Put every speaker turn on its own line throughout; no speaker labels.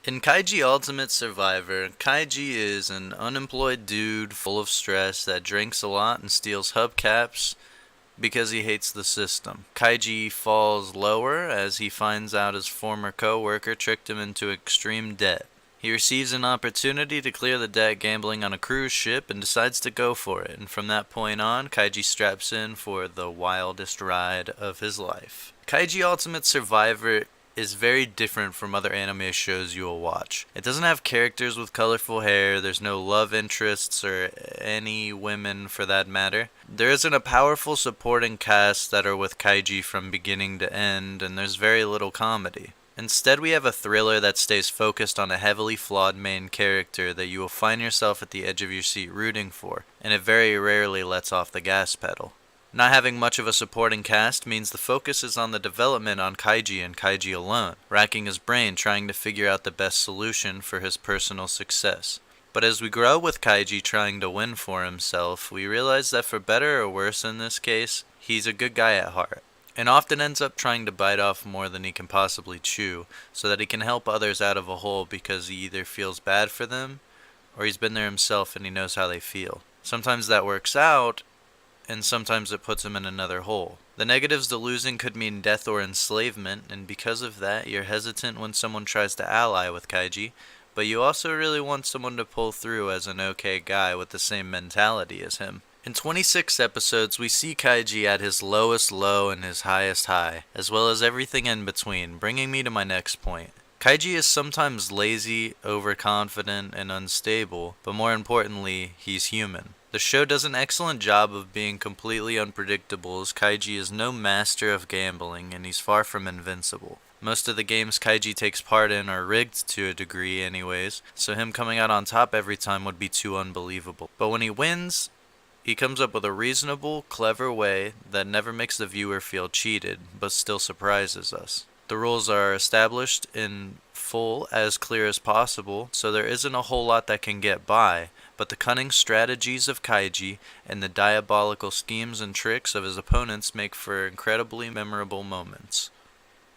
In Kaiji Ultimate Survivor, Kaiji is an unemployed dude full of stress that drinks a lot and steals hubcaps because he hates the system. Kaiji falls lower as he finds out his former co-worker tricked him into extreme debt. He receives an opportunity to clear the debt gambling on a cruise ship and decides to go for it, and from that point on, Kaiji straps in for the wildest ride of his life. Kaiji Ultimate Survivor is very different from other anime shows you will watch. It doesn't have characters with colorful hair, there's no love interests or any women for that matter. There isn't a powerful supporting cast that are with Kaiji from beginning to end, and there's very little comedy. Instead, we have a thriller that stays focused on a heavily flawed main character that you will find yourself at the edge of your seat rooting for, and it very rarely lets off the gas pedal. Not having much of a supporting cast means the focus is on the development on Kaiji and Kaiji alone, racking his brain trying to figure out the best solution for his personal success. But as we grow with Kaiji trying to win for himself, we realize that for better or worse in this case, he's a good guy at heart, and often ends up trying to bite off more than he can possibly chew, so that he can help others out of a hole because he either feels bad for them, or he's been there himself and he knows how they feel. Sometimes that works out, and sometimes it puts him in another hole. The negatives to losing could mean death or enslavement, and because of that, you're hesitant when someone tries to ally with Kaiji, but you also really want someone to pull through as an okay guy with the same mentality as him. In 26 episodes, we see Kaiji at his lowest low and his highest high, as well as everything in between, bringing me to my next point. Kaiji is sometimes lazy, overconfident, and unstable, but more importantly, he's human. The show does an excellent job of being completely unpredictable, as Kaiji is no master of gambling and he's far from invincible. Most of the games Kaiji takes part in are rigged to a degree anyways, so him coming out on top every time would be too unbelievable. But when he wins, he comes up with a reasonable, clever way that never makes the viewer feel cheated, but still surprises us. The rules are established in full, as clear as possible, so there isn't a whole lot that can get by, but the cunning strategies of Kaiji and the diabolical schemes and tricks of his opponents make for incredibly memorable moments.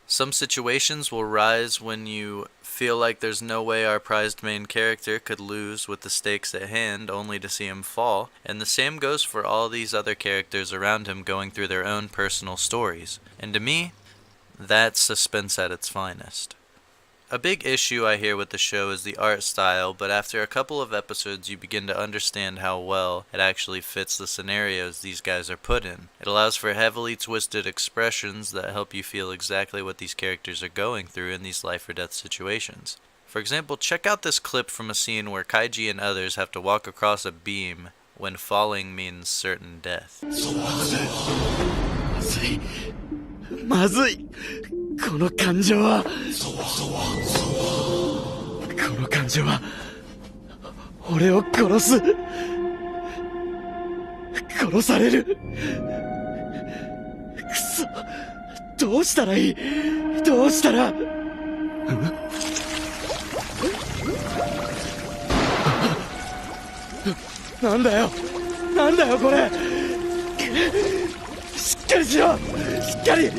Some situations will rise when you feel like there's no way our prized main character could lose with the stakes at hand only to see him fall, and the same goes for all these other characters around him going through their own personal stories. And to me, that's suspense at its finest. A big issue I hear with the show is the art style, but after a couple of episodes you begin to understand how well it actually fits the scenarios these guys are put in. It allows for heavily twisted expressions that help you feel exactly what these characters are going through in these life or death situations. For example, check out this clip from a scene where Kaiji and others have to walk across a beam when falling means certain death.
まずいこの感情はこの感情は俺を殺す殺されるくそどうしたらいいどうしたらなんだよなんだよこれしっかりしろしっかり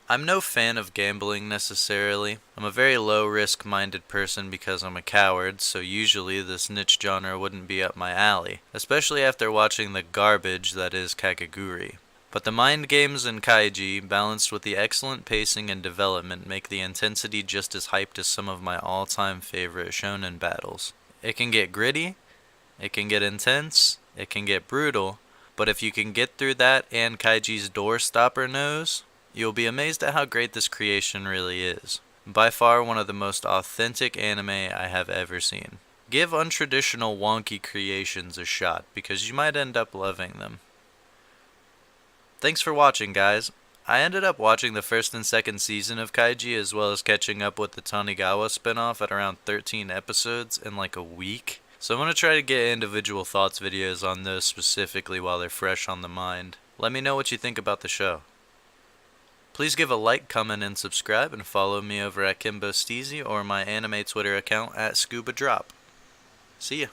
I'm no fan of gambling necessarily. I'm a very low-risk-minded person because I'm a coward, so usually this niche genre wouldn't be up my alley, especially after watching the garbage that is Kakegurui. But the mind games in Kaiji, balanced with the excellent pacing and development, make the intensity just as hyped as some of my all-time favorite shonen battles. It can get gritty, it can get intense, it can get brutal, but if you can get through that and Kaiji's door-stopper nose, you'll be amazed at how great this creation really is. By far one of the most authentic anime I have ever seen. Give untraditional wonky creations a shot, because you might end up loving them. Thanks for watching, guys. I ended up watching the first and second season of Kaiji, as well as catching up with the Tanigawa spinoff at around 13 episodes in like a week. So I'm going to try to get individual thoughts videos on those specifically while they're fresh on the mind. Let me know what you think about the show. Please give a like, comment, and subscribe, and follow me over at Kimbo Steezy or my anime Twitter account at Scuba Drop. See ya.